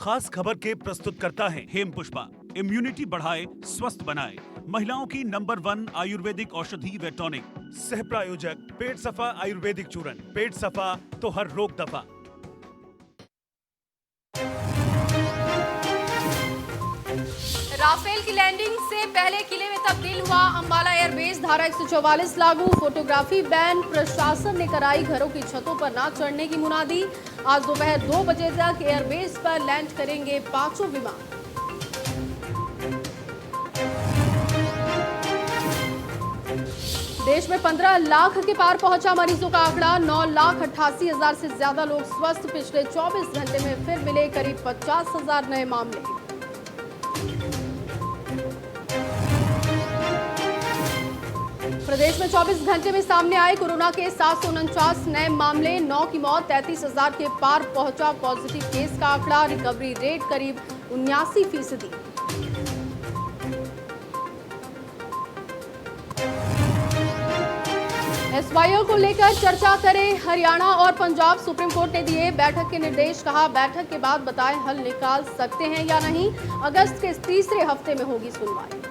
खास खबर के प्रस्तुत करता है हेम पुष्पा। इम्यूनिटी बढ़ाए, स्वस्थ बनाए, महिलाओं की नंबर 1 आयुर्वेदिक औषधि व टॉनिक। सह प्रायोजक पेट सफा आयुर्वेदिक चूर्ण। पेट सफा तो हर रोग दफा। राफेल की लैंडिंग से पहले किले में तब्दील हुआ अंबाला एयरबेस। धारा 144 लागू। Photography ban. प्रशासन ने कराई घरों की छतों पर ना चढ़ने की मुनादी। आज दोपहर 2 बजे तक एयरबेस पर लैंड करेंगे 5 विमान। देश में 15 लाख के पार पहुंचा मरीजों का आंकड़ा। 9,88,000 से ज्यादा लोग स्वस्थ। पिछले 24 घंटे में फिर मिले करीब 50,000 नए मामले। प्रदेश में 24 घंटे में सामने आए कोरोना के 749 नए मामले। 9 की मौत। 33,000 के पार पहुंचा पॉजिटिव केस का आंकड़ा। रिकवरी रेट करीब 79%। एसवाईओ को लेकर चर्चा करें हरियाणा और पंजाब। सुप्रीम कोर्ट ने दिए बैठक के निर्देश। कहा बैठक के बाद बताएं हल निकाल सकते हैं या नहीं। अगस्त के तीसरे हफ्ते में होगी सुनवाई।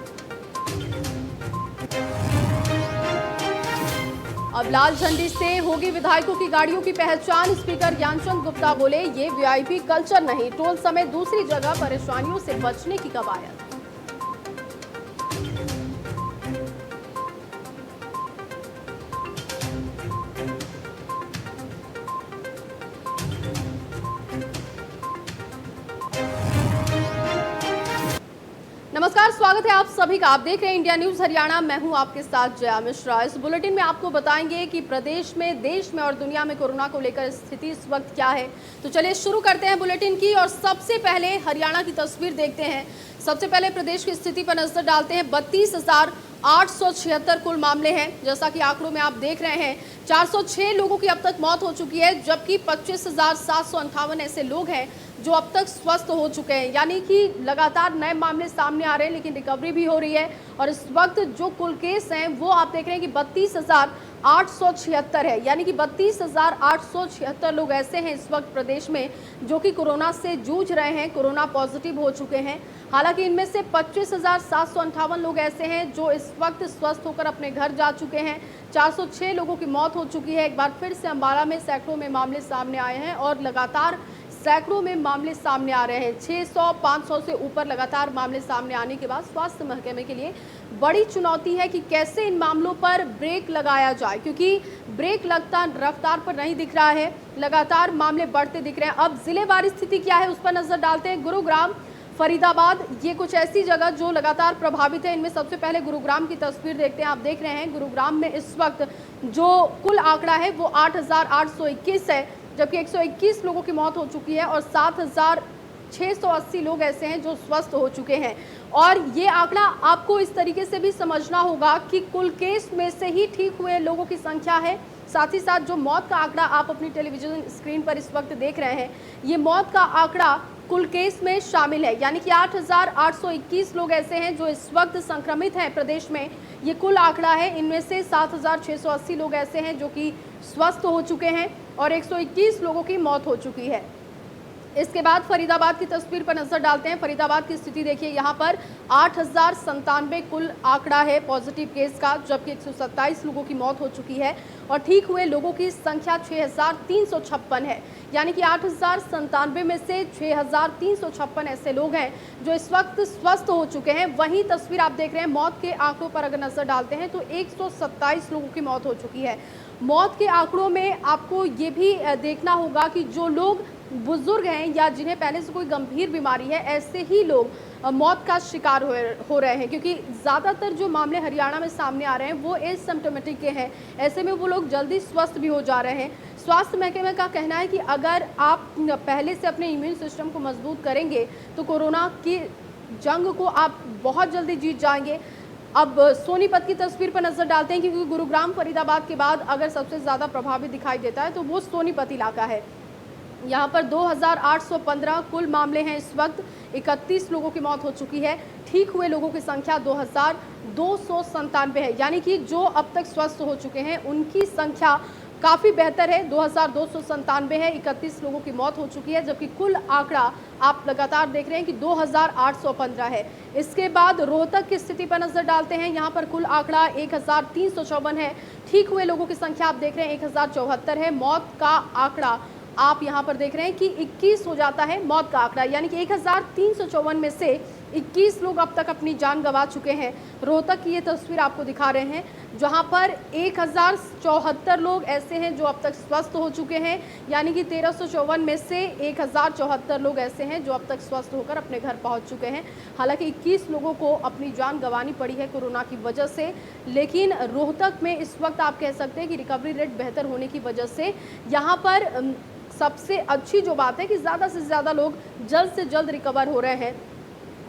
अब लाल झंडी से होगी विधायकों की गाड़ियों की पहचान। स्पीकर ज्ञानचंद गुप्ता बोले ये वीआईपी कल्चर नहीं। टोल समेत दूसरी जगह परेशानियों से बचने की कवायद। नमस्कार, स्वागत है आप सभी का। आप देख रहे हैं इंडिया न्यूज हरियाणा। मैं हूं आपके साथ जया मिश्रा। इस बुलेटिन में आपको बताएंगे कि प्रदेश में, देश में और दुनिया में कोरोना को लेकर स्थिति इस वक्त क्या है। तो चलिए शुरू करते हैं बुलेटिन की और सबसे पहले हरियाणा की तस्वीर देखते हैं। सबसे पहले प्रदेश की स्थिति पर नजर डालते हैं। 32,876 कुल मामले हैं। जैसा कि आंकड़ों में आप देख रहे हैं, 406 लोगों की अब तक मौत हो चुकी है, जबकि 25,758 ऐसे लोग हैं जो अब तक स्वस्थ हो चुके हैं। यानी कि लगातार नए मामले सामने आ रहे हैं, लेकिन रिकवरी भी हो रही है। और इस वक्त जो कुल केस हैं वो आप देख रहे हैं कि 32,876 है। यानी कि 32,876 लोग ऐसे हैं इस वक्त प्रदेश में जो कि कोरोना से जूझ रहे हैं, कोरोना पॉजिटिव हो चुके हैं। हालांकि इनमें से 25,758 लोग ऐसे हैं जो इस वक्त स्वस्थ होकर अपने घर जा चुके हैं। 406 लोगों की मौत हो चुकी है। एक बार फिर से अंबाला में सैकड़ों में मामले सामने आए हैं और लगातार सैकड़ों में मामले सामने आ रहे हैं। 600, 500 से ऊपर लगातार मामले सामने आने के बाद स्वास्थ्य महकमे के लिए बड़ी चुनौती है कि कैसे इन मामलों पर ब्रेक लगाया जाए, क्योंकि ब्रेक लगता रफ्तार पर नहीं दिख रहा है। लगातार मामले बढ़ते दिख रहे हैं। अब जिलेवार स्थिति क्या है उस पर नजर डालते हैं। गुरुग्राम, फरीदाबाद, ये कुछ ऐसी जगह जो लगातार प्रभावित है। इनमें सबसे पहले गुरुग्राम की तस्वीर देखते हैं। आप देख रहे हैं गुरुग्राम में इस वक्त जो कुल आंकड़ा है वो 8,821 है, जबकि 121 लोगों की मौत हो चुकी है और 7,680 लोग ऐसे हैं जो स्वस्थ हो चुके हैं। और ये आंकड़ा आपको इस तरीके से भी समझना होगा कि कुल केस में से ही ठीक हुए लोगों की संख्या है। साथ ही साथ जो मौत का आंकड़ा आप अपनी टेलीविजन स्क्रीन पर इस वक्त देख रहे हैं, ये मौत का आंकड़ा कुल केस में शामिल है। यानी कि 8,821 लोग ऐसे हैं जो इस वक्त संक्रमित हैं प्रदेश में। ये कुल आंकड़ा है। इनमें से 7,680 लोग ऐसे हैं जो कि स्वस्थ हो चुके हैं और 121 लोगों की मौत हो चुकी है। इसके बाद फरीदाबाद की तस्वीर पर नजर डालते हैं। फरीदाबाद की स्थिति देखिए। यहाँ पर 8,097 कुल आंकड़ा है पॉजिटिव केस का, जबकि 127 लोगों की मौत हो चुकी है और ठीक हुए लोगों की संख्या 6,356 है। यानी कि 8,097 में से 6,356 ऐसे लोग हैं जो इस वक्त स्वस्थ हो चुके हैं। वहीं तस्वीर आप देख रहे हैं मौत के आंकड़ों पर अगर नजर डालते हैं तो 127 लोगों की मौत हो चुकी है। मौत के आंकड़ों में आपको ये भी देखना होगा कि जो लोग बुजुर्ग हैं या जिन्हें पहले से कोई गंभीर बीमारी है, ऐसे ही लोग मौत का शिकार हो रहे हैं, क्योंकि ज़्यादातर जो मामले हरियाणा में सामने आ रहे हैं वो एसिम्प्टोमेटिक के हैं। ऐसे में वो लोग जल्दी स्वस्थ भी हो जा रहे हैं। स्वास्थ्य महकमे का कहना है कि अगर आप पहले से अपने इम्यून सिस्टम को मजबूत करेंगे तो कोरोना की जंग को आप बहुत जल्दी जीत जाएंगे। अब सोनीपत की तस्वीर पर नजर डालते हैं, क्योंकि गुरुग्राम, फरीदाबाद के बाद अगर सबसे ज़्यादा प्रभावित दिखाई देता है तो वो सोनीपत इलाका है। यहाँ पर 2,815 कुल मामले हैं इस वक्त। 31 लोगों की मौत हो चुकी है। ठीक हुए लोगों की संख्या 2,297 है। यानी कि जो अब तक स्वस्थ हो चुके हैं उनकी संख्या काफ़ी बेहतर है, 2297 है, 31 लोगों की मौत हो चुकी है, जबकि कुल आंकड़ा आप लगातार देख रहे हैं कि 2815 है। इसके बाद रोहतक की स्थिति पर नजर डालते हैं। यहाँ पर कुल आंकड़ा 1354 है। ठीक हुए लोगों की संख्या आप देख रहे हैं 1074 है। मौत का आंकड़ा आप यहाँ पर देख रहे हैं कि 21 हो जाता है मौत का आंकड़ा, यानी कि 1354 में से 21 लोग अब तक अपनी जान गंवा चुके हैं। रोहतक की ये तस्वीर आपको दिखा रहे हैं, जहां पर 1074 लोग ऐसे हैं जो अब तक स्वस्थ हो चुके हैं, यानी कि 1354 में से 1074 लोग ऐसे हैं जो अब तक स्वस्थ होकर अपने घर पहुंच चुके हैं। हालांकि 21 लोगों को अपनी जान गंवानी पड़ी है कोरोना की वजह से, लेकिन रोहतक में इस वक्त आप कह सकते हैं कि रिकवरी रेट बेहतर होने की वजह से यहाँ पर सबसे अच्छी जो बात है कि ज़्यादा से ज़्यादा लोग जल्द से जल्द रिकवर हो रहे हैं।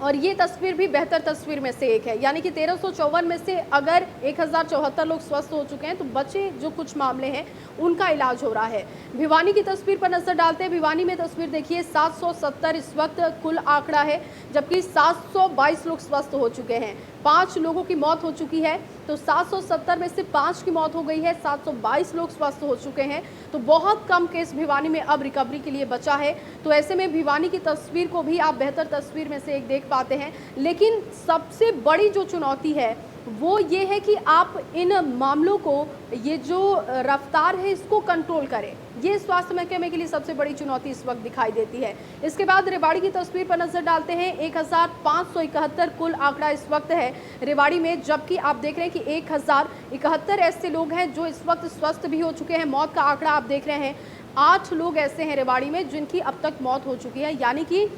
और ये तस्वीर भी बेहतर तस्वीर में से एक है, यानी कि 1354 में से अगर 1074 लोग स्वस्थ हो चुके हैं तो बचे जो कुछ मामले हैं उनका इलाज हो रहा है। भिवानी की तस्वीर पर नजर डालते हैं। भिवानी में तस्वीर देखिए, 770 इस वक्त कुल आंकड़ा है, जबकि 722 लोग स्वस्थ हो चुके हैं। 5 लोगों की मौत हो चुकी है, तो 770 में से 5 की मौत हो गई है, 722 लोग स्वस्थ हो चुके हैं। तो बहुत कम केस भिवानी में अब रिकवरी के लिए बचा है। तो ऐसे में भिवानी की तस्वीर को भी आप बेहतर तस्वीर में से एक देख पाते हैं। लेकिन सबसे बड़ी जो चुनौती है वो ये है कि आप इन मामलों को, ये जो रफ्तार है इसको कंट्रोल करें। ये स्वास्थ्य महकमे के लिए सबसे बड़ी चुनौती इस वक्त दिखाई देती है। इसके बाद रेवाड़ी की तस्वीर पर नजर डालते हैं। 1571 कुल आंकड़ा इस वक्त है रेवाड़ी में, जबकि आप देख रहे हैं कि 1071 ऐसे लोग हैं जो इस वक्त स्वस्थ भी हो चुके हैं। मौत का आंकड़ा आप देख रहे हैं, 8 लोग ऐसे हैं रेवाड़ी में जिनकी अब तक मौत हो चुकी है, यानी कि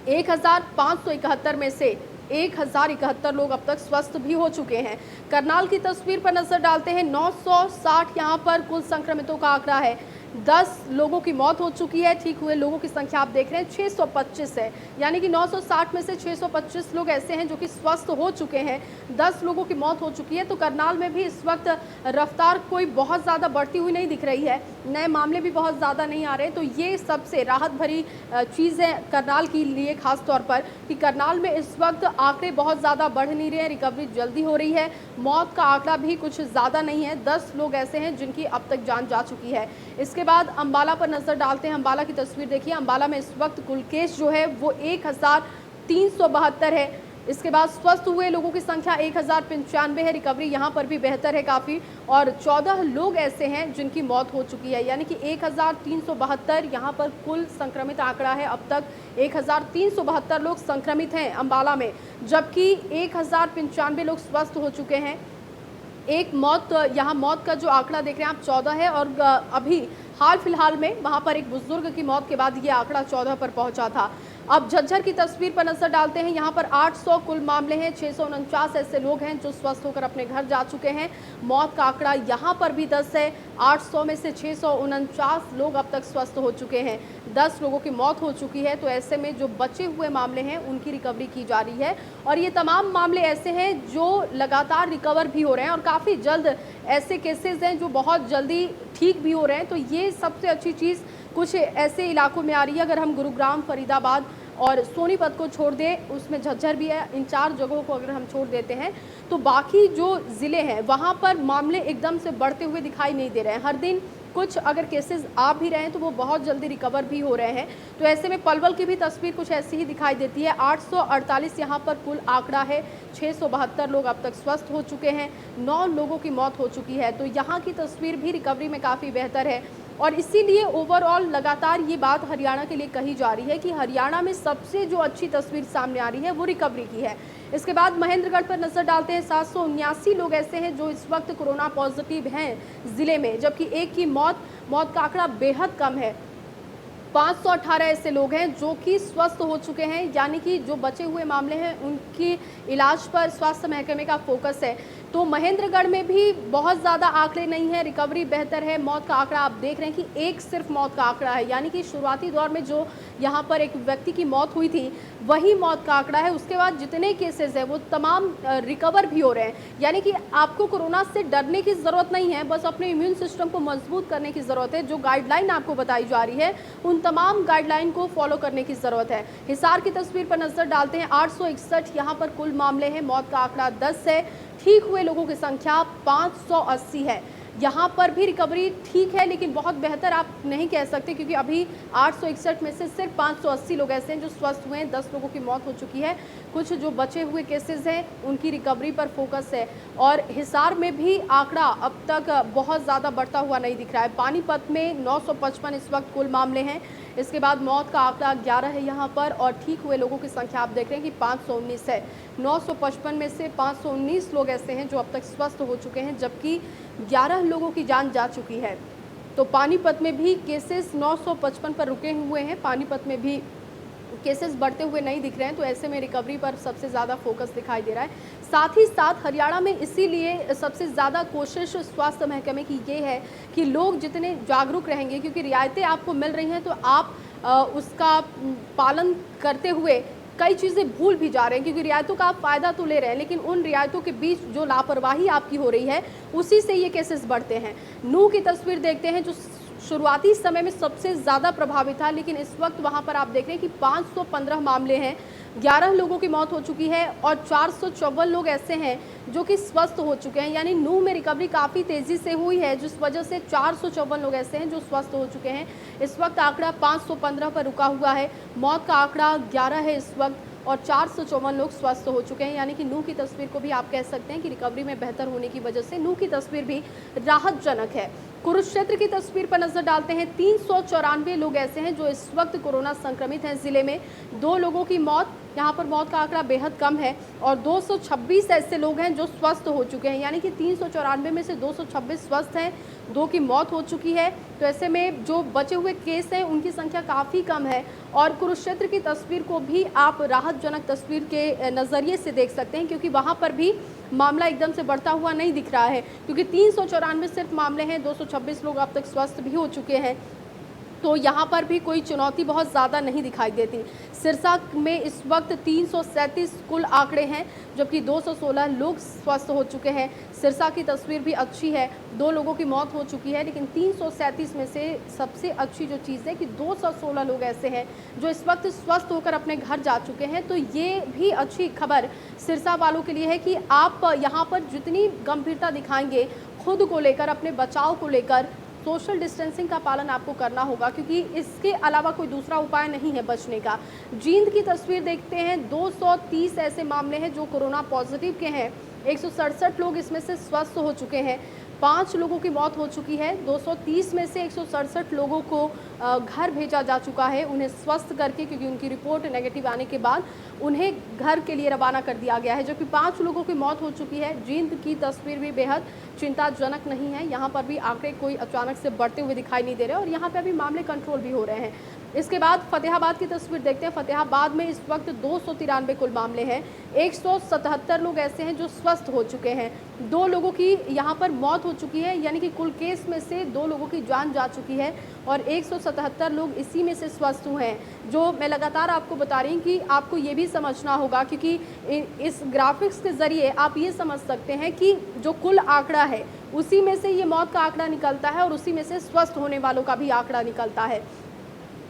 1571 में से 1071 लोग अब तक स्वस्थ भी हो चुके हैं। करनाल की तस्वीर पर नजर डालते हैं। 960 यहाँ पर कुल संक्रमितों का आंकड़ा है, 10 लोगों की मौत हो चुकी है। ठीक हुए लोगों की संख्या आप देख रहे हैं 625 है, यानी कि 960 में से 625 लोग ऐसे हैं जो कि स्वस्थ हो चुके हैं। 10 लोगों की मौत हो चुकी है। तो करनाल में भी इस वक्त रफ्तार कोई बहुत ज़्यादा बढ़ती हुई नहीं दिख रही है, नए मामले भी बहुत ज़्यादा नहीं आ रहे। तो ये सबसे राहत भरी चीज़ है करनाल के लिए, खास तौर पर कि करनाल में इस वक्त आंकड़े बहुत ज़्यादा बढ़ नहीं रहे हैं, रिकवरी जल्दी हो रही है। मौत का आंकड़ा भी कुछ ज़्यादा नहीं है, 10 लोग ऐसे हैं जिनकी अब तक जान जा चुकी है। इसके बाद अंबाला पर नजर डालते हैं। अंबाला की तस्वीर देखिए, अंबाला में इस वक्त कुल केस जो है वो 1372 है। इसके बाद स्वस्थ हुए लोगों की संख्या 1095 है। रिकवरी यहाँ पर भी बेहतर है काफ़ी, और 14 लोग ऐसे हैं जिनकी मौत हो चुकी है, यानी कि 1372 यहाँ पर कुल संक्रमित आंकड़ा है। अब तक 1372 लोग संक्रमित हैं अंबाला में, जबकि 1095 लोग स्वस्थ हो चुके हैं। एक मौत, यहाँ मौत का जो आंकड़ा देख रहे हैं आप 14 है, और अभी हाल फिलहाल में वहाँ पर एक बुजुर्ग की मौत के बाद ये आंकड़ा 14 पर पहुँचा था। अब झज्जर की तस्वीर पर नजर डालते हैं। यहाँ पर 800 कुल मामले हैं, 649 ऐसे लोग हैं जो स्वस्थ होकर अपने घर जा चुके हैं। मौत का आंकड़ा यहाँ पर भी 10 है, 800 में से 649 लोग अब तक स्वस्थ हो चुके हैं, 10 लोगों की मौत हो चुकी है। तो ऐसे में जो बचे हुए मामले हैं उनकी रिकवरी की जा रही है, और ये तमाम मामले ऐसे हैं जो लगातार रिकवर भी हो रहे हैं, और काफ़ी जल्द ऐसे केसेस हैं जो बहुत जल्दी ठीक भी हो रहे हैं। तो ये सबसे अच्छी चीज़ कुछ ऐसे इलाकों में आ रही है। अगर हम गुरुग्राम, फरीदाबाद और सोनीपत को छोड़ दें, उसमें झज्जर भी है, इन 4 जगहों को अगर हम छोड़ देते हैं तो बाकी जो ज़िले हैं वहाँ पर मामले एकदम से बढ़ते हुए दिखाई नहीं दे रहे हैं। हर दिन कुछ अगर केसेस आ भी रहे हैं तो वो बहुत जल्दी रिकवर भी हो रहे हैं। तो ऐसे में पलवल की भी तस्वीर कुछ ऐसी ही दिखाई देती है। 848 यहाँ पर कुल आंकड़ा है, 672 लोग अब तक स्वस्थ हो चुके हैं, 9 लोगों की मौत हो चुकी है। तो यहाँ की तस्वीर भी रिकवरी में काफ़ी बेहतर है, और इसीलिए ओवरऑल लगातार ये बात हरियाणा के लिए कही जा रही है कि हरियाणा में सबसे जो अच्छी तस्वीर सामने आ रही है वो रिकवरी की है। इसके बाद महेंद्रगढ़ पर नजर डालते हैं। 779 लोग ऐसे हैं जो इस वक्त कोरोना पॉजिटिव हैं ज़िले में, जबकि एक की मौत का आंकड़ा बेहद कम है। 518 ऐसे लोग हैं जो कि स्वस्थ हो चुके हैं, यानी कि जो बचे हुए मामले हैं उनकी इलाज पर स्वास्थ्य महकमे का फोकस है। तो महेंद्रगढ़ में भी बहुत ज़्यादा आंकड़े नहीं है, रिकवरी बेहतर है। मौत का आंकड़ा आप देख रहे हैं कि एक सिर्फ मौत का आंकड़ा है, यानी कि शुरुआती दौर में जो यहाँ पर एक व्यक्ति की मौत हुई थी वही मौत का आंकड़ा है। उसके बाद जितने केसेस हैं वो तमाम रिकवर भी हो रहे हैं, यानी कि आपको कोरोना से डरने की ज़रूरत नहीं है, बस अपने इम्यून सिस्टम को मजबूत करने की ज़रूरत है। जो गाइडलाइन आपको बताई जा रही है उन तमाम गाइडलाइन को फॉलो करने की ज़रूरत है। हिसार की तस्वीर पर नजर डालते हैं। 861 यहाँ पर कुल मामले हैं, मौत का आंकड़ा 10 है। ठीक हुए लोगों की संख्या 580 है। यहाँ पर भी रिकवरी ठीक है, लेकिन बहुत बेहतर आप नहीं कह सकते, क्योंकि अभी 861 में से सिर्फ 580 लोग ऐसे हैं जो स्वस्थ हुए हैं। 10 लोगों की मौत हो चुकी है। कुछ जो बचे हुए केसेस हैं उनकी रिकवरी पर फोकस है। और हिसार में भी आंकड़ा अब तक बहुत ज़्यादा बढ़ता हुआ नहीं दिख रहा है। पानीपत में 955 इस वक्त कुल मामले हैं। इसके बाद मौत का आंकड़ा 11 है यहाँ पर, और ठीक हुए लोगों की संख्या आप देख रहे हैं कि 519 है। 955 में से 519 लोग ऐसे हैं जो अब तक स्वस्थ हो चुके हैं, जबकि 11 लोगों की जान जा चुकी है। तो पानीपत में भी केसेस 955 पर रुके हुए हैं। पानीपत में भी केसेस बढ़ते हुए नहीं दिख रहे हैं, तो ऐसे में रिकवरी पर सबसे ज़्यादा फोकस दिखाई दे रहा है। साथ ही साथ हरियाणा में इसीलिए सबसे ज़्यादा कोशिश स्वास्थ्य महकमे की ये है कि लोग जितने जागरूक रहेंगे, क्योंकि रियायतें आपको मिल रही हैं तो आप उसका पालन करते हुए कई चीज़ें भूल भी जा रहे हैं, क्योंकि रियायतों का आप फ़ायदा तो ले रहे हैं, लेकिन उन रियायतों के बीच जो लापरवाही आपकी हो रही है उसी से ये केसेस बढ़ते हैं। नूह की तस्वीर देखते हैं, जो शुरुआती समय में सबसे ज़्यादा प्रभावित था, लेकिन इस वक्त वहाँ पर आप देख रहे हैं कि 515 मामले हैं, 11 लोगों की मौत हो चुकी है और 454 लोग ऐसे हैं जो कि स्वस्थ हो चुके हैं। यानी नूह में रिकवरी काफ़ी तेज़ी से हुई है, जिस वजह से 454 लोग ऐसे हैं जो स्वस्थ हो चुके हैं। इस वक्त आंकड़ा 515 पर रुका हुआ है। मौत का आंकड़ा 11 है इस वक्त, और 454 लोग स्वस्थ हो चुके हैं। यानी कि नूह की तस्वीर को भी आप कह सकते हैं कि रिकवरी में बेहतर होने की वजह से नूह की तस्वीर भी राहतजनक है। कुरुक्षेत्र की तस्वीर पर नजर डालते हैं। 394 लोग ऐसे हैं जो इस वक्त कोरोना संक्रमित हैं जिले में। 2 लोगों की मौत, यहाँ पर मौत का आंकड़ा बेहद कम है, और 226 ऐसे लोग हैं जो स्वस्थ हो चुके हैं। यानी कि 394 में से 226 स्वस्थ हैं, 2 की मौत हो चुकी है। तो ऐसे में जो बचे हुए केस हैं उनकी संख्या काफ़ी कम है। और कुरुक्षेत्र की तस्वीर को भी आप राहतजनक तस्वीर के नज़रिए से देख सकते हैं, क्योंकि वहाँ पर भी मामला एकदम से बढ़ता हुआ नहीं दिख रहा है, क्योंकि 394 सिर्फ मामले हैं, 226 लोग अब तक स्वस्थ भी हो चुके हैं। तो यहाँ पर भी कोई चुनौती बहुत ज़्यादा नहीं दिखाई देती। सिरसा में इस वक्त 337 कुल आंकड़े हैं, जबकि 216 लोग स्वस्थ हो चुके हैं। सिरसा की तस्वीर भी अच्छी है, 2 लोगों की मौत हो चुकी है, लेकिन 337 में से सबसे अच्छी जो चीज़ है कि 216 लोग ऐसे हैं जो इस वक्त स्वस्थ होकर अपने घर जा चुके हैं। तो ये भी अच्छी खबर सिरसा वालों के लिए है कि आप यहाँ पर जितनी गंभीरता दिखाएंगे खुद को लेकर, अपने बचाव को लेकर, सोशल डिस्टेंसिंग का पालन आपको करना होगा, क्योंकि इसके अलावा कोई दूसरा उपाय नहीं है बचने का। जींद की तस्वीर देखते हैं। 230 ऐसे मामले हैं जो कोरोना पॉजिटिव के हैं। 167 लोग इसमें से स्वस्थ हो चुके हैं। 5 लोगों की मौत हो चुकी है। 230 में से 167 लोगों को घर भेजा जा चुका है, उन्हें स्वस्थ करके, क्योंकि उनकी रिपोर्ट नेगेटिव आने के बाद उन्हें घर के लिए रवाना कर दिया गया है, जबकि 5 लोगों की मौत हो चुकी है। जींद की तस्वीर भी बेहद चिंताजनक नहीं है। यहाँ पर भी आंकड़े कोई अचानक से बढ़ते हुए दिखाई नहीं दे रहे, और यहाँ पे अभी मामले कंट्रोल भी हो रहे हैं। इसके बाद फतेहाबाद की तस्वीर देखते हैं। फतेहाबाद में इस वक्त 293 कुल मामले हैं। 177 लोग ऐसे हैं जो स्वस्थ हो चुके हैं। 2 लोगों की यहाँ पर मौत हो चुकी है, यानी कि कुल केस में से 2 लोगों की जान जा चुकी है, और 177 लोग इसी में से स्वस्थ हुए हैं। जो मैं लगातार आपको बता रही हूँ कि आपको ये भी समझना होगा, क्योंकि इस ग्राफिक्स के ज़रिए आप ये समझ सकते हैं कि जो कुल आंकड़ा है उसी में से ये मौत का आंकड़ा निकलता है, और उसी में से स्वस्थ होने वालों का भी आंकड़ा निकलता है।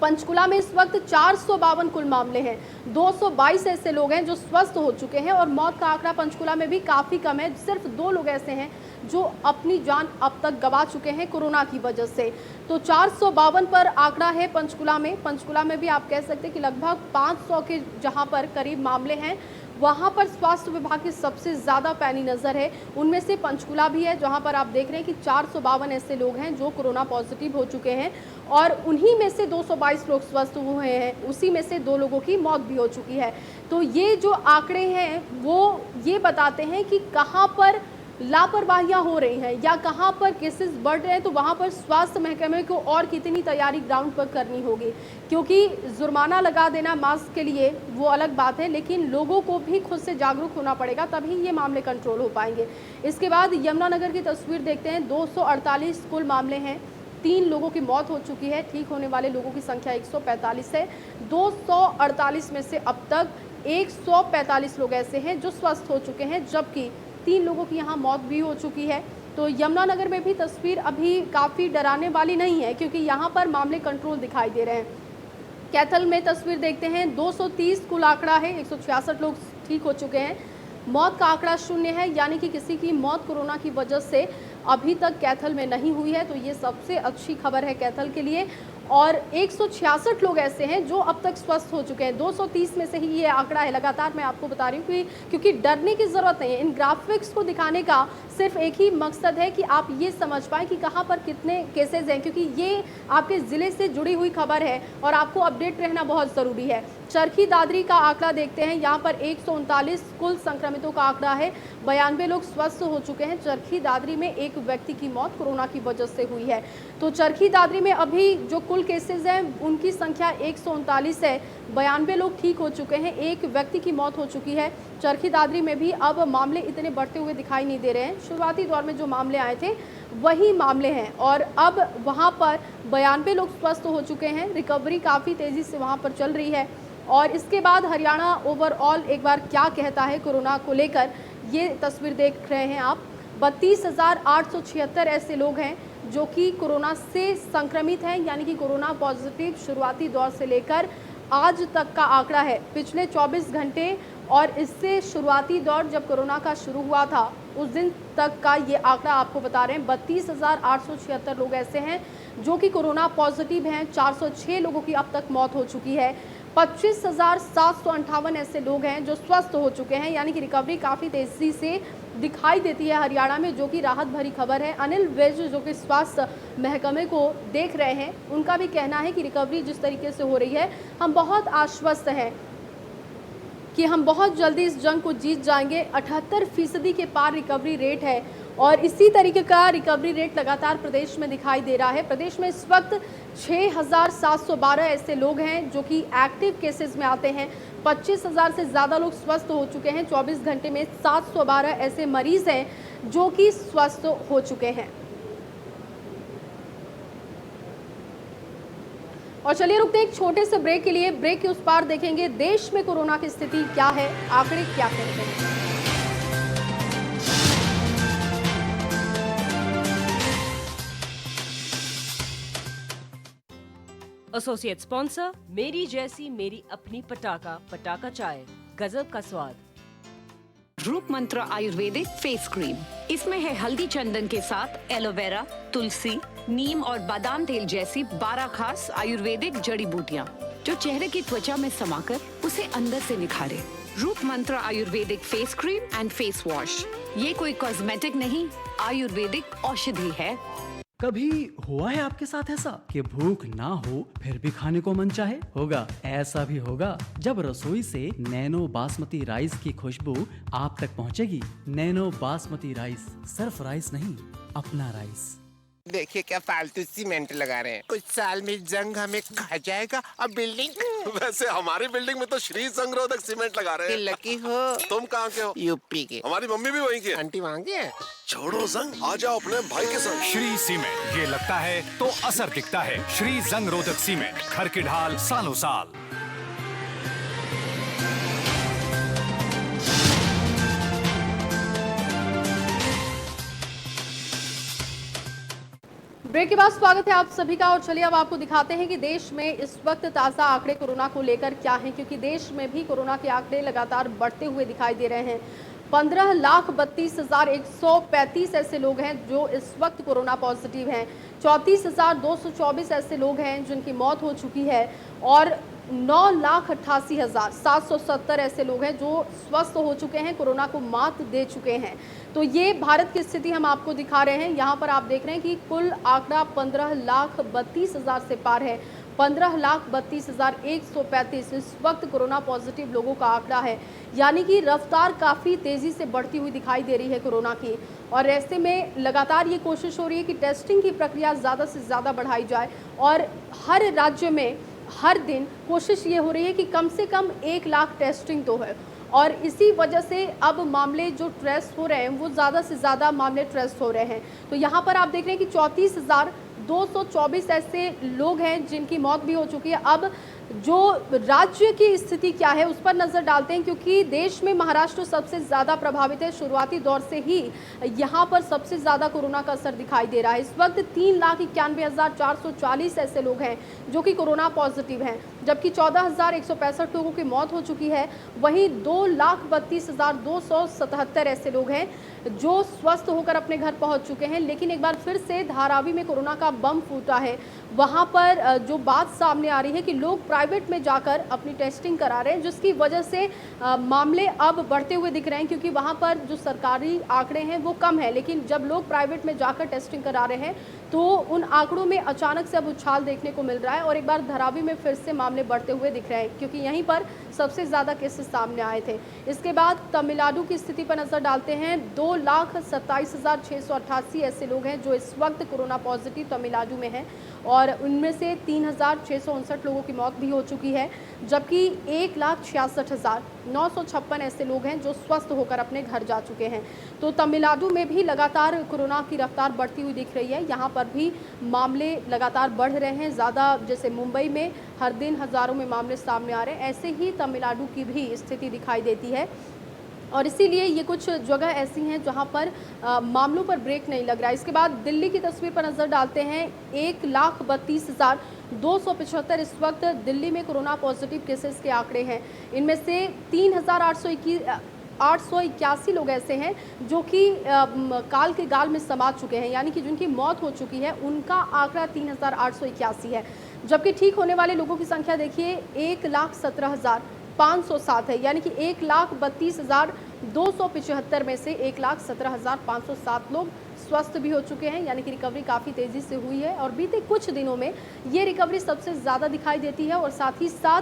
पंचकुला में इस वक्त 452 कुल मामले हैं। 222 ऐसे लोग हैं जो स्वस्थ हो चुके हैं, और मौत का आंकड़ा पंचकुला में भी काफ़ी कम है। सिर्फ 2 लोग ऐसे हैं जो अपनी जान अब तक गंवा चुके हैं कोरोना की वजह से। तो 452 पर आंकड़ा है पंचकुला में। पंचकुला में भी आप कह सकते हैं कि लगभग 500 के जहां पर करीब मामले हैं, वहां पर स्वास्थ्य विभाग की सबसे ज़्यादा पैनी नज़र है। उनमें से पंचकुला भी है, जहां पर आप देख रहे हैं कि 452 ऐसे लोग हैं जो कोरोना पॉजिटिव हो चुके हैं, और उन्हीं में से 222 लोग स्वस्थ हुए हैं। उसी में से 2 लोगों की मौत भी हो चुकी है। तो ये जो आंकड़े हैं वो ये बताते हैं कि कहाँ पर लापरवाहियां हो रही हैं या कहां पर केसेस बढ़ रहे हैं, तो वहां पर स्वास्थ्य महकमे को और कितनी तैयारी ग्राउंड पर करनी होगी। क्योंकि जुर्माना लगा देना मास्क के लिए वो अलग बात है, लेकिन लोगों को भी खुद से जागरूक होना पड़ेगा, तभी ये मामले कंट्रोल हो पाएंगे। इसके बाद यमुनानगर की तस्वीर देखते हैं। 248 कुल मामले हैं, 3 लोगों की मौत हो चुकी है। ठीक होने वाले लोगों की संख्या 145 है। 248 में से अब तक 145 लोग ऐसे हैं जो स्वस्थ हो चुके हैं, जबकि 3 लोगों की यहाँ मौत भी हो चुकी है। तो यमुनानगर में भी तस्वीर अभी काफ़ी डराने वाली नहीं है, क्योंकि यहाँ पर मामले कंट्रोल दिखाई दे रहे हैं। कैथल में तस्वीर देखते हैं। 230 कुल आंकड़ा है, 166 लोग ठीक हो चुके हैं। मौत का आंकड़ा 0 है, यानी कि किसी की मौत कोरोना की वजह से अभी तक कैथल में नहीं हुई है। तो ये सबसे अच्छी खबर है कैथल के लिए। और 166 लोग ऐसे हैं जो अब तक स्वस्थ हो चुके हैं। 230 में से ही ये आंकड़ा है। लगातार मैं आपको बता रही हूँ कि क्योंकि डरने की ज़रूरत नहीं है। इन ग्राफिक्स को दिखाने का सिर्फ एक ही मकसद है कि आप ये समझ पाएँ कि कहाँ पर कितने केसेज हैं, क्योंकि ये आपके ज़िले से जुड़ी हुई खबर है और आपको अपडेट रहना बहुत ज़रूरी है। चरखी दादरी का आंकड़ा देखते हैं। यहाँ पर 139 कुल संक्रमितों का आंकड़ा है। 92 लोग स्वस्थ हो चुके हैं। चरखी दादरी में एक व्यक्ति की मौत कोरोना की वजह से हुई है। तो चरखी दादरी में अभी जो कुल केसेस हैं उनकी संख्या 139 है। 92 लोग ठीक हो चुके हैं। एक व्यक्ति की मौत हो चुकी है। चरखी दादरी में भी अब मामले इतने बढ़ते हुए दिखाई नहीं दे रहे हैं। शुरुआती दौर में जो मामले आए थे वही मामले हैं और अब वहाँ पर 92 लोग स्वस्थ हो चुके हैं। रिकवरी काफ़ी तेज़ी से वहाँ पर चल रही है। और इसके बाद हरियाणा ओवरऑल एक बार क्या कहता है कोरोना को लेकर, ये तस्वीर देख रहे हैं आप। 32,876 ऐसे लोग हैं जो कि कोरोना से संक्रमित हैं, यानी कि कोरोना पॉजिटिव शुरुआती दौर से लेकर आज तक का आंकड़ा है। पिछले 24 घंटे और इससे शुरुआती दौर जब कोरोना का शुरू हुआ था उस दिन तक का ये आंकड़ा आपको बता रहे हैं। 32,876 लोग ऐसे हैं जो कि कोरोना पॉजिटिव हैं। 406 लोगों की अब तक मौत हो चुकी है। 25,758 ऐसे लोग हैं जो स्वस्थ हो चुके हैं, यानी कि रिकवरी काफ़ी तेज़ी से दिखाई देती है हरियाणा में, जो कि राहत भरी खबर है। अनिल विज जो कि स्वास्थ्य महकमे को देख रहे हैं, उनका भी कहना है कि रिकवरी जिस तरीके से हो रही है, हम बहुत आश्वस्त हैं कि हम बहुत जल्दी इस जंग को जीत जाएंगे। 78% के पार रिकवरी रेट है और इसी तरीके का रिकवरी रेट लगातार प्रदेश में दिखाई दे रहा है। प्रदेश में इस वक्त 6,712 ऐसे लोग हैं जो कि एक्टिव केसेस में आते हैं। 25,000 से ज़्यादा लोग स्वस्थ हो चुके हैं। 24 घंटे में 712 ऐसे मरीज़ हैं जो कि स्वस्थ हो चुके हैं। और चलिए रुकते हैं एक छोटे से ब्रेक के लिए। ब्रेक के उस पार देखेंगे देश में कोरोना की स्थिति क्या है, आंकड़े क्या कहते हैं। एसोसिएट स्पॉन्सर मेरी जैसी मेरी अपनी पटाखा, पटाखा चाय, गजब का स्वाद। रूप मंत्र आयुर्वेदिक फेस क्रीम, इसमें है हल्दी चंदन के साथ एलोवेरा, तुलसी, नीम और बादाम तेल जैसी 12 खास आयुर्वेदिक जड़ी बूटियाँ जो चेहरे की त्वचा में समाकर उसे अंदर से निखारे। रूप मंत्र Ayurvedic face cream and face wash, ये कोई कॉस्मेटिक नहीं, आयुर्वेदिक औषधि है। कभी हुआ है आपके साथ ऐसा कि भूख ना हो फिर भी खाने को मन चाहे? होगा, ऐसा भी होगा जब रसोई से नैनो बासमती राइस की खुशबू आप तक पहुंचेगी। नैनो बासमती राइस सिर्फ राइस नहीं, अपना राइस। देखिए क्या फालतू सीमेंट लगा रहे हैं। कुछ साल में जंग हमें खा जाएगा। अब बिल्डिंग वैसे हमारी बिल्डिंग में तो श्री संगरोधक सीमेंट लगा रहे हैं। लकी हो। तुम कहाँ के हो? यूपी के। हमारी मम्मी भी वहीं की है। आंटी वहाँ की है। छोड़ो जंग, आ जाओ अपने भाई के संग। श्री सीमेंट, ये लगता है तो असर दिखता है। श्री जंग रोधक सीमेंट, घर की ढाल सालों साल। ब्रेक के बाद स्वागत है आप सभी का। और चलिए अब आपको दिखाते हैं कि देश में इस वक्त ताज़ा आंकड़े कोरोना को लेकर क्या हैं, क्योंकि देश में भी कोरोना के आंकड़े लगातार बढ़ते हुए दिखाई दे रहे हैं। 15,32,135 ऐसे लोग हैं जो इस वक्त कोरोना पॉजिटिव हैं। 34,224 ऐसे लोग हैं जिनकी मौत हो चुकी है और 9,88,770 ऐसे लोग हैं जो स्वस्थ हो चुके हैं, कोरोना को मात दे चुके हैं। तो ये भारत की स्थिति हम आपको दिखा रहे हैं। यहाँ पर आप देख रहे हैं कि कुल आंकड़ा 15,32,000 से पार है। 15,32,135 इस वक्त कोरोना पॉजिटिव लोगों का आंकड़ा है, यानी कि रफ्तार काफ़ी तेज़ी से बढ़ती हुई दिखाई दे रही है कोरोना की। और ऐसे में लगातार ये कोशिश हो रही है कि टेस्टिंग की प्रक्रिया ज़्यादा से ज़्यादा बढ़ाई जाए और हर राज्य में हर दिन कोशिश ये हो रही है कि कम से कम 1 लाख टेस्टिंग तो है। और इसी वजह से अब मामले जो ट्रेस हो रहे हैं वो ज़्यादा से ज़्यादा मामले ट्रेस हो रहे हैं। तो यहाँ पर आप देख रहे हैं कि 34,224 ऐसे लोग हैं जिनकी मौत भी हो चुकी है। अब जो राज्य की स्थिति क्या है उस पर नजर डालते हैं, क्योंकि देश में महाराष्ट्र सबसे ज्यादा प्रभावित है। शुरुआती दौर से ही यहां पर सबसे ज्यादा कोरोना का असर दिखाई दे रहा है। इस वक्त 3,91,440 ऐसे लोग हैं जो कि कोरोना पॉजिटिव हैं, जबकि 14,165 लोगों की मौत हो चुकी है। वहीं 2,32,277 ऐसे लोग हैं जो स्वस्थ होकर अपने घर पहुंच चुके हैं। लेकिन एक बार फिर से धारावी में कोरोना का बम फूटा है। वहां पर जो बात सामने आ रही है कि लोग प्राइवेट में जाकर अपनी टेस्टिंग करा रहे हैं, जिसकी वजह से मामले अब बढ़ते हुए दिख रहे हैं, क्योंकि वहां पर जो सरकारी आंकड़े हैं वो कम है। लेकिन जब लोग प्राइवेट में जाकर टेस्टिंग करा रहे हैं तो उन आंकड़ों में अचानक से अब उछाल देखने को मिल रहा है और एक बार धारावी में फिर से मामले बढ़ते हुए दिख रहे हैं, क्योंकि यहीं पर सबसे ज़्यादा केसेस सामने आए थे। इसके बाद तमिलनाडु की स्थिति पर नजर डालते हैं। 2,27,688 ऐसे लोग हैं जो इस वक्त कोरोना पॉजिटिव तमिलनाडु में हैं और उनमें से 3,659 लोगों की मौत भी हो चुकी है, जबकि 1,66,956 ऐसे लोग हैं जो स्वस्थ होकर अपने घर जा चुके हैं। तो तमिलनाडु में भी लगातार कोरोना की रफ्तार बढ़ती हुई दिख रही है। यहाँ पर भी मामले लगातार बढ़ रहे हैं ज़्यादा, जैसे मुंबई में हर दिन हज़ारों में मामले सामने आ रहे हैं, ऐसे ही तमिलनाडु की भी स्थिति दिखाई देती है। और इसीलिए ये कुछ जगह ऐसी हैं जहां पर मामलों पर ब्रेक नहीं लग रहा है। इसके बाद दिल्ली की तस्वीर पर नज़र डालते हैं। 1,32,275 इस वक्त दिल्ली में कोरोना पॉजिटिव केसेस के आंकड़े हैं। इनमें से 3,881 लोग ऐसे हैं जो कि काल के गाल में समा चुके हैं, यानी कि जिनकी मौत हो चुकी है, उनका आंकड़ा 3,881 है। जबकि ठीक होने वाले लोगों की संख्या देखिए 1,17,507 है, यानी कि 1,32,275 में से 1,17,507 लोग स्वस्थ भी हो चुके हैं, यानी कि रिकवरी काफ़ी तेज़ी से हुई है। और बीते कुछ दिनों में ये रिकवरी सबसे ज़्यादा दिखाई देती है और साथ ही साथ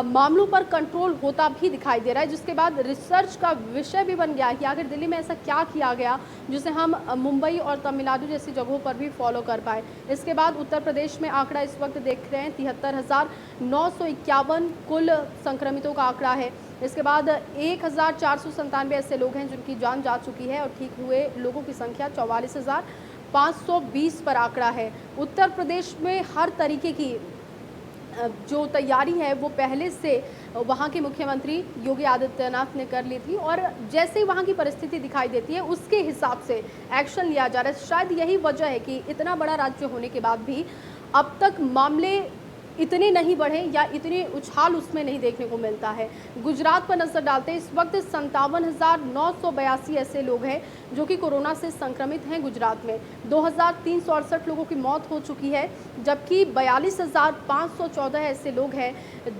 मामलों पर कंट्रोल होता भी दिखाई दे रहा है, जिसके बाद रिसर्च का विषय भी बन गया है कि आखिर दिल्ली में ऐसा क्या किया गया जिसे हम मुंबई और तमिलनाडु जैसी जगहों पर भी फॉलो कर पाए। इसके बाद उत्तर प्रदेश में आंकड़ा इस वक्त देख रहे हैं 73,951 कुल संक्रमितों का आंकड़ा है। इसके बाद 1,497 ऐसे लोग हैं जिनकी जान जा चुकी है और ठीक हुए लोगों की संख्या 44,520 पर आंकड़ा है। उत्तर प्रदेश में हर तरीके की जो तैयारी है वो पहले से वहाँ के मुख्यमंत्री योगी आदित्यनाथ ने कर ली थी और जैसे ही वहाँ की परिस्थिति दिखाई देती है उसके हिसाब से एक्शन लिया जा रहा है। शायद यही वजह है कि इतना बड़ा राज्य होने के बाद भी अब तक मामले इतने नहीं बढ़े या इतने उछाल उसमें नहीं देखने को मिलता है। गुजरात पर नजर डालते हैं। इस वक्त 57,982 ऐसे लोग हैं जो कि कोरोना से संक्रमित हैं। गुजरात में 2,368 लोगों की मौत हो चुकी है, जबकि 42,514 ऐसे लोग हैं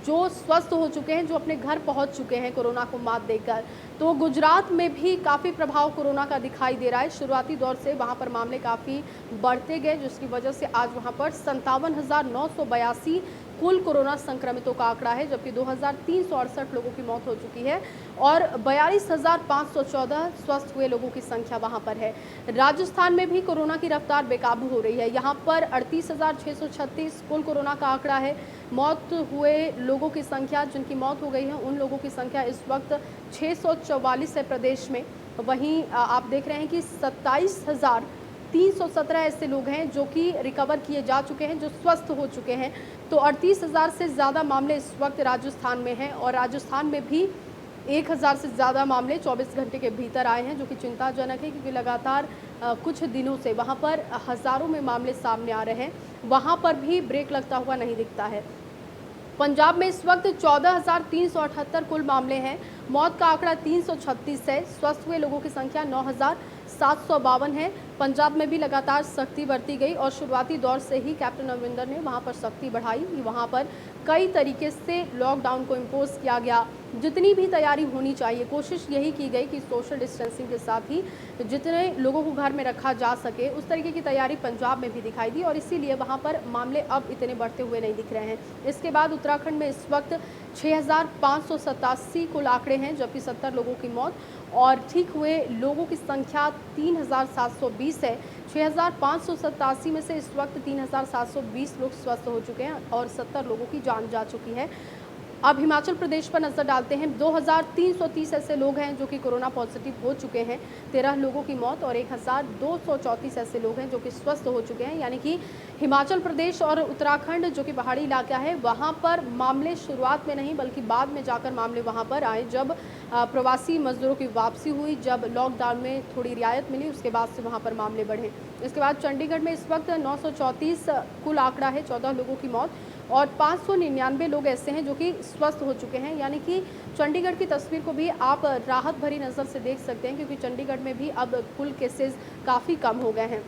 जो स्वस्थ हो चुके हैं, जो अपने घर पहुंच चुके हैं कोरोना को मात देकर। तो गुजरात में भी काफ़ी प्रभाव कोरोना का दिखाई दे रहा है। शुरुआती दौर से वहां पर मामले काफ़ी बढ़ते गए, जिसकी वजह से आज वहां पर 57,982 कुल कोरोना संक्रमितों का आंकड़ा है, जबकि 2,368 लोगों की मौत हो चुकी है और 42,514 स्वस्थ हुए लोगों की संख्या वहां पर है। राजस्थान में भी कोरोना की रफ्तार बेकाबू हो रही है। यहां पर 38,636 कुल कोरोना का आंकड़ा है। मौत हुए लोगों की संख्या, जिनकी मौत हो गई है उन लोगों की संख्या इस वक्त 644 है प्रदेश में। वहीं आप देख रहे हैं कि 27,317 ऐसे लोग हैं जो कि रिकवर किए जा चुके हैं, जो स्वस्थ हो चुके हैं। तो 38,000 से ज़्यादा मामले इस वक्त राजस्थान में हैं और राजस्थान में भी 1,000 से ज़्यादा मामले 24 घंटे के भीतर आए हैं, जो कि चिंताजनक है, क्योंकि लगातार कुछ दिनों से वहाँ पर हज़ारों में मामले सामने आ रहे हैं। वहाँ पर भी ब्रेक लगता हुआ नहीं दिखता है। पंजाब में इस वक्त 14,378 कुल मामले हैं। मौत का आंकड़ा 336 है। स्वस्थ हुए लोगों की संख्या 9,752 है। पंजाब में भी लगातार सख्ती बरती गई और शुरुआती दौर से ही कैप्टन अमरिंदर ने वहां पर सख्ती बढ़ाई। वहां पर कई तरीके से लॉकडाउन को इम्पोज किया गया। जितनी भी तैयारी होनी चाहिए, कोशिश यही की गई कि सोशल डिस्टेंसिंग के साथ ही जितने लोगों को घर में रखा जा सके, उस तरीके की तैयारी पंजाब में भी दिखाई दी और इसीलिए वहां पर मामले अब इतने बढ़ते हुए नहीं दिख रहे हैं। इसके बाद उत्तराखंड में इस वक्त 6,587 कुल आंकड़े हैं, जबकि 70 लोगों की मौत और ठीक हुए लोगों की संख्या 3,720 है। 6,587 में से इस वक्त 3,720 लोग स्वस्थ हो चुके हैं और 70 लोगों की जान जा चुकी है। अब हिमाचल प्रदेश पर नजर डालते हैं। 2330 ऐसे लोग हैं जो कि कोरोना पॉजिटिव हो चुके हैं। 13 लोगों की मौत और 1234 ऐसे लोग हैं जो कि स्वस्थ हो चुके हैं। यानी कि हिमाचल प्रदेश और उत्तराखंड जो कि पहाड़ी इलाका है, वहां पर मामले शुरुआत में नहीं बल्कि बाद में जाकर मामले वहां पर आए। जब प्रवासी मजदूरों की वापसी हुई, जब लॉकडाउन में थोड़ी रियायत मिली, उसके बाद से वहां पर मामले बढ़े। इसके बाद चंडीगढ़ में इस वक्त 934 कुल आंकड़ा है, 14 लोगों की मौत और 599 लोग ऐसे हैं जो कि स्वस्थ हो चुके हैं। यानी कि चंडीगढ़ की तस्वीर को भी आप राहत भरी नज़र से देख सकते हैं, क्योंकि चंडीगढ़ में भी अब कुल केसेस काफ़ी कम हो गए हैं।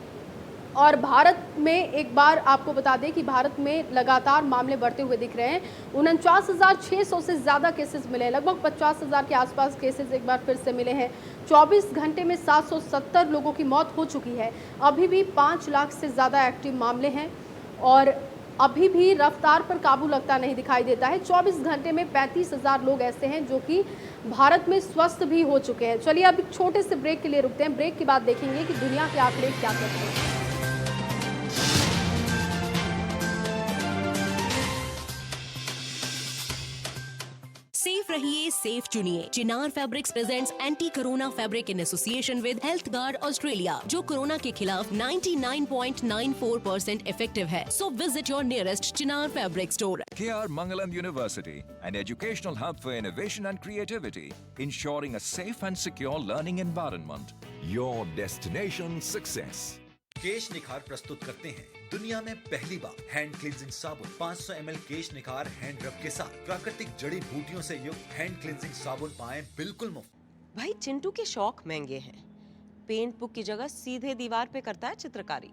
और भारत में एक बार आपको बता दें कि भारत में लगातार मामले बढ़ते हुए दिख रहे हैं। 49,600 से ज़्यादा केसेस मिले हैं, लगभग 50,000 के आसपास केसेस एक बार फिर से मिले हैं। 24 घंटे में 770 लोगों की मौत हो चुकी है। अभी भी 5 लाख से ज़्यादा एक्टिव मामले हैं और अभी भी रफ्तार पर काबू लगता नहीं दिखाई देता है। 24 घंटे में 35,000 लोग ऐसे हैं जो कि भारत में स्वस्थ भी हो चुके हैं। चलिए अब एक छोटे से ब्रेक के लिए रुकते हैं। ब्रेक के बाद देखेंगे कि दुनिया के आंकड़े क्या कहते हैं। सेफ रहिए, सेफ चुनिए। Chinar fabrics presents anti corona fabric in association with health guard Australia, जो कोरोना के खिलाफ 99.94% इफेक्टिव है। So visit your nearest Chinar fabric store. KR Mangalam University, an educational hub for innovation and creativity, ensuring a safe and secure learning environment. Your destination success. केश निखार प्रस्तुत करते हैं दुनिया में पहली बार हैंड क्लींजिंग साबुन 500 ml केश निखार हैंड रब के साथ प्राकृतिक जड़ी बूटियों से युक्त हैंड क्लींजिंग साबुन पाएं बिल्कुल मुफ्त। भाई चिंटू के शौक महंगे हैं। पेंट बुक की जगह सीधे दीवार पे करता है चित्रकारी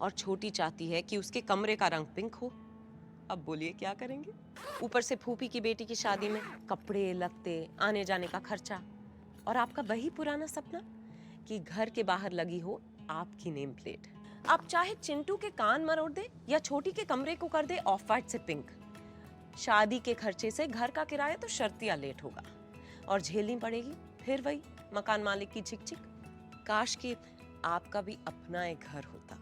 और छोटी चाहती है कि उसके कमरे का रंग पिंक हो। अब बोलिए क्या करेंगे? ऊपर से फूफी की बेटी की शादी में कपड़े लत्ते, आने जाने का खर्चा और आपका वही पुराना सपना कि घर के बाहर लगी हो आपकी नेम प्लेट। आप चाहे चिंटू के कान मरोड़ दे या छोटी के कमरे को कर दे ऑफ वाइट से पिंक। शादी के खर्चे से घर का किराया तो शर्तिया लेट होगा और झेलनी पड़ेगी फिर वही मकान मालिक की झिकझिक। काश कि आपका भी अपना एक घर होता।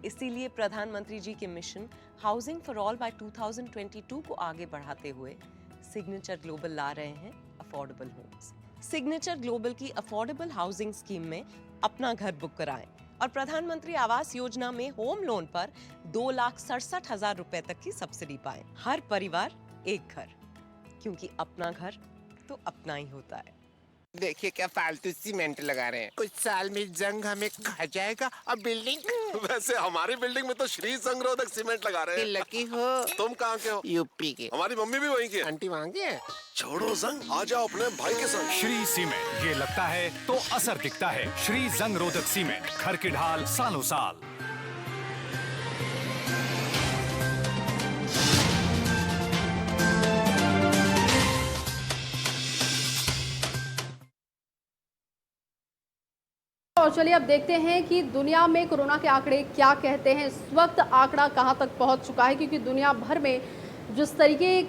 इसीलिए प्रधानमंत्री जी के mission housing for all by 2022 को आगे बढ़ाते हुए सिग्नेचर ग्लोबल ला रहे हैं अफोर्डेबल होम्स। सिग्नेचर ग्लोबल की अफोर्डेबल हाउसिंग स्कीम में अपना घर बुक कराएं और प्रधानमंत्री आवास योजना में होम लोन पर 2,67,000 रुपए तक की सब्सिडी पाएं। हर परिवार एक घर, क्योंकि अपना घर तो अपना ही होता है। देखिए क्या फालतू सीमेंट लगा रहे हैं। कुछ साल में जंग हमें खा जाएगा और बिल्डिंग वैसे हमारी बिल्डिंग में तो श्री संगरोधक सीमेंट लगा रहे हैं। लकी हो। तुम कहाँ के हो? यूपी के। हमारी मम्मी भी वहीं की है। आंटी वहाँ की है। छोड़ो जंग, आ जाओ अपने भाई के संग। श्री सीमेंट, ये लगता है तो असर दिखता है। श्री जंग रोधक सीमेंट, घर की ढाल सालों साल। और चलिए अब देखते हैं कि दुनिया में कोरोना के आंकड़े क्या कहते हैं। इस वक्त आंकड़ा कहां तक पहुंच चुका है, क्योंकि दुनिया भर में जिस तरीके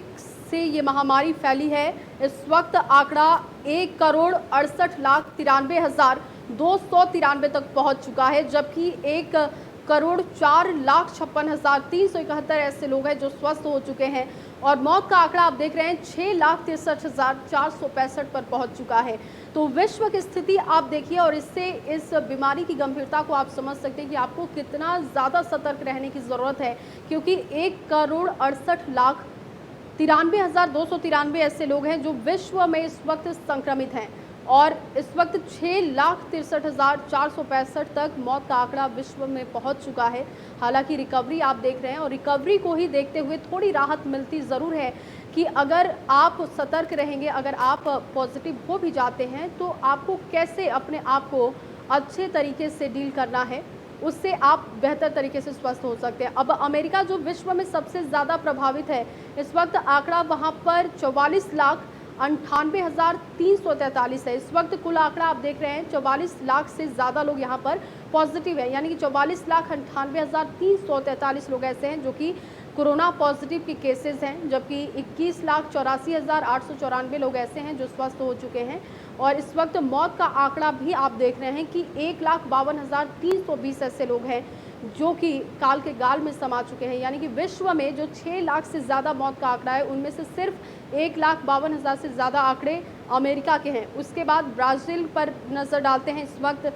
से ये महामारी फैली है, इस वक्त आंकड़ा 1,68,93,293 तक पहुंच चुका है, जबकि 1,04,56,371 ऐसे लोग हैं जो स्वस्थ हो चुके हैं और मौत का आंकड़ा आप देख रहे हैं 6,63,465 पर पहुंच चुका है। तो विश्व की स्थिति आप देखिए और इससे इस बीमारी की गंभीरता को आप समझ सकते हैं कि आपको कितना ज़्यादा सतर्क रहने की ज़रूरत है, क्योंकि 1,68,93,293 ऐसे लोग हैं जो विश्व में इस वक्त संक्रमित हैं और इस वक्त 6,63,465 तक मौत का आंकड़ा विश्व में पहुंच चुका है। हालांकि रिकवरी आप देख रहे हैं और रिकवरी को ही देखते हुए थोड़ी राहत मिलती ज़रूर है कि अगर आप सतर्क रहेंगे, अगर आप पॉजिटिव हो भी जाते हैं तो आपको कैसे अपने आप को अच्छे तरीके से डील करना है, उससे आप बेहतर तरीके से स्वस्थ हो सकते हैं। अब अमेरिका जो विश्व में सबसे ज़्यादा प्रभावित है, इस वक्त आंकड़ा वहाँ पर 44,98,343 है। इस वक्त कुल आंकड़ा आप देख रहे हैं 44 लाख से ज़्यादा लोग यहाँ पर पॉजिटिव है, यानी कि 44,98,343 लोग ऐसे हैं जो कि कोरोना पॉजिटिव के केसेस हैं, जबकि 21,84,894 लोग ऐसे हैं जो स्वस्थ हो चुके हैं। और इस वक्त मौत का आंकड़ा भी आप देख रहे हैं कि 1,52,320 ऐसे लोग हैं जो कि काल के गाल में समा चुके हैं। यानी कि विश्व में जो 6 लाख से ज़्यादा मौत का आंकड़ा है, उनमें से सिर्फ 1,52,000 से ज़्यादा आंकड़े अमेरिका के हैं। उसके बाद ब्राज़ील पर नज़र डालते हैं। इस वक्त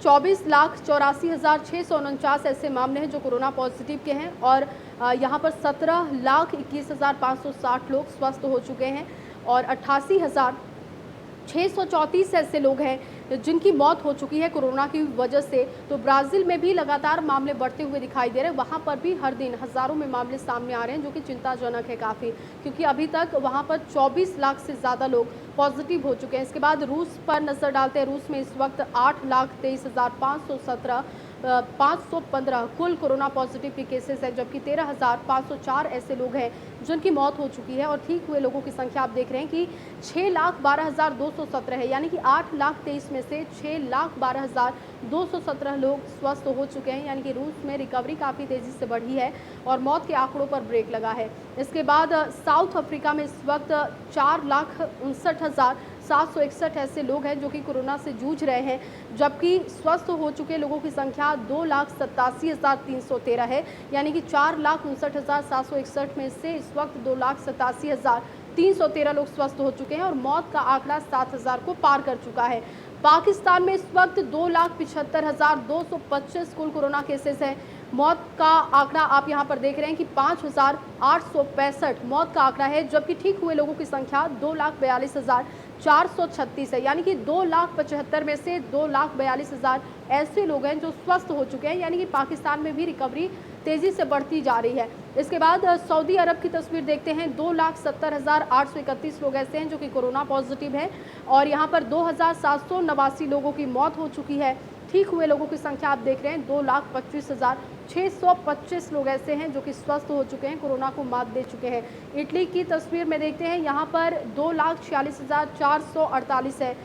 24,84,649 ऐसे मामले हैं जो कोरोना पॉजिटिव के हैं और यहाँ पर 17,21,560 लोग स्वस्थ हो चुके हैं और 88,634 ऐसे लोग हैं जिनकी मौत हो चुकी है कोरोना की वजह से। तो ब्राज़ील में भी लगातार मामले बढ़ते हुए दिखाई दे रहे हैं। वहाँ पर भी हर दिन हज़ारों में मामले सामने आ रहे हैं, जो कि चिंताजनक है काफ़ी, क्योंकि अभी तक वहाँ पर 24 लाख से ज़्यादा लोग पॉजिटिव हो चुके हैं। इसके बाद रूस पर नज़र डालते हैं। रूस में इस वक्त 8,23,515 कुल कोरोना पॉजिटिव के केसेस हैं, जबकि 13,504 ऐसे लोग हैं जिनकी मौत हो चुकी है और ठीक हुए लोगों की संख्या आप देख रहे हैं कि 6,12,217 है। यानी कि 8,23,000 में से 6,12,217 लोग स्वस्थ हो चुके हैं। यानी कि रूस में रिकवरी काफ़ी तेज़ी से बढ़ी है और मौत के आंकड़ों पर ब्रेक लगा है। इसके बाद साउथ अफ्रीका में इस वक्त 4,59,761 ऐसे लोग हैं जो कि कोरोना से जूझ रहे हैं, जबकि स्वस्थ हो चुके लोगों की संख्या 2,87,313 है। यानी कि 4,59,761 में से इस वक्त 2,87,313 लोग स्वस्थ हो चुके हैं और मौत का आंकड़ा 7,000 को पार कर चुका है। पाकिस्तान में इस वक्त 2,75,225 कुल कोरोना केसेस हैं। मौत का आंकड़ा आप यहां पर देख रहे हैं कि 5,865 मौत का आंकड़ा है, जबकि ठीक हुए लोगों की संख्या 2,42,436 है। यानी कि 2,75,000 में से 2,42,000 ऐसे लोग हैं जो स्वस्थ हो चुके हैं। यानी कि पाकिस्तान में भी रिकवरी तेज़ी से बढ़ती जा रही है। इसके बाद सऊदी अरब की तस्वीर देखते हैं। 2,70,831 लोग ऐसे हैं जो कि कोरोना पॉजिटिव हैं और यहाँ पर 2,789 लोगों की मौत हो चुकी है। ठीक हुए लोगों की संख्या आप देख रहे हैं 2,25,625 लोग ऐसे हैं जो कि स्वस्थ हो चुके हैं, कोरोना को मात दे चुके हैं। इटली की तस्वीर में देखते हैं। यहाँ पर 2,46,448 है।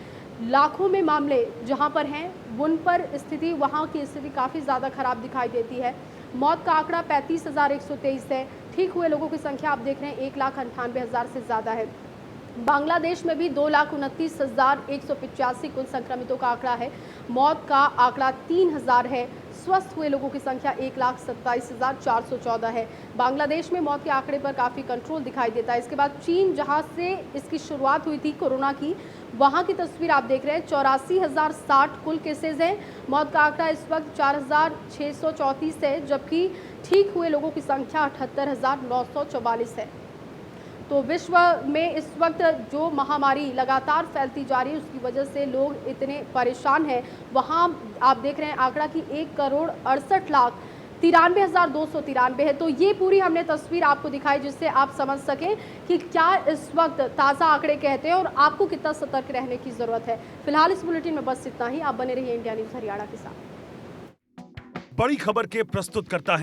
लाखों में मामले जहाँ पर हैं उन पर स्थिति, वहाँ की स्थिति काफ़ी ज़्यादा खराब दिखाई देती है। मौत का आंकड़ा 35,123 है। ठीक हुए लोगों की संख्या आप देख रहे हैं 1,98,000 से ज़्यादा है। बांग्लादेश में भी 2,29,185 कुल संक्रमितों का आंकड़ा है। मौत का आंकड़ा 3,000 है। स्वस्थ हुए लोगों की संख्या 1,27,414 है। बांग्लादेश में मौत के आंकड़े पर काफ़ी कंट्रोल दिखाई देता है। इसके बाद चीन, जहां से इसकी शुरुआत हुई थी कोरोना की, वहां की तस्वीर आप देख रहे हैं। 84,060 कुल केसेज हैं। मौत का आंकड़ा इस वक्त 4,634 है, जबकि ठीक हुए लोगों की संख्या 78,944 है। तो विश्व में इस वक्त जो महामारी लगातार फैलती जा रही है, उसकी वजह से लोग इतने परेशान हैं। वहाँ आप देख रहे हैं आंकड़ा कि 1,68,93,293 है। तो ये पूरी हमने तस्वीर आपको दिखाई, जिससे आप समझ सकें कि क्या इस वक्त ताज़ा आंकड़े कहते हैं और आपको कितना सतर्क रहने की ज़रूरत है। फिलहाल इस बुलेटिन में बस इतना ही। आप बने रहिए इंडिया न्यूज़ हरियाणा के साथ। बड़ी खबर के प्रस्तुत करता है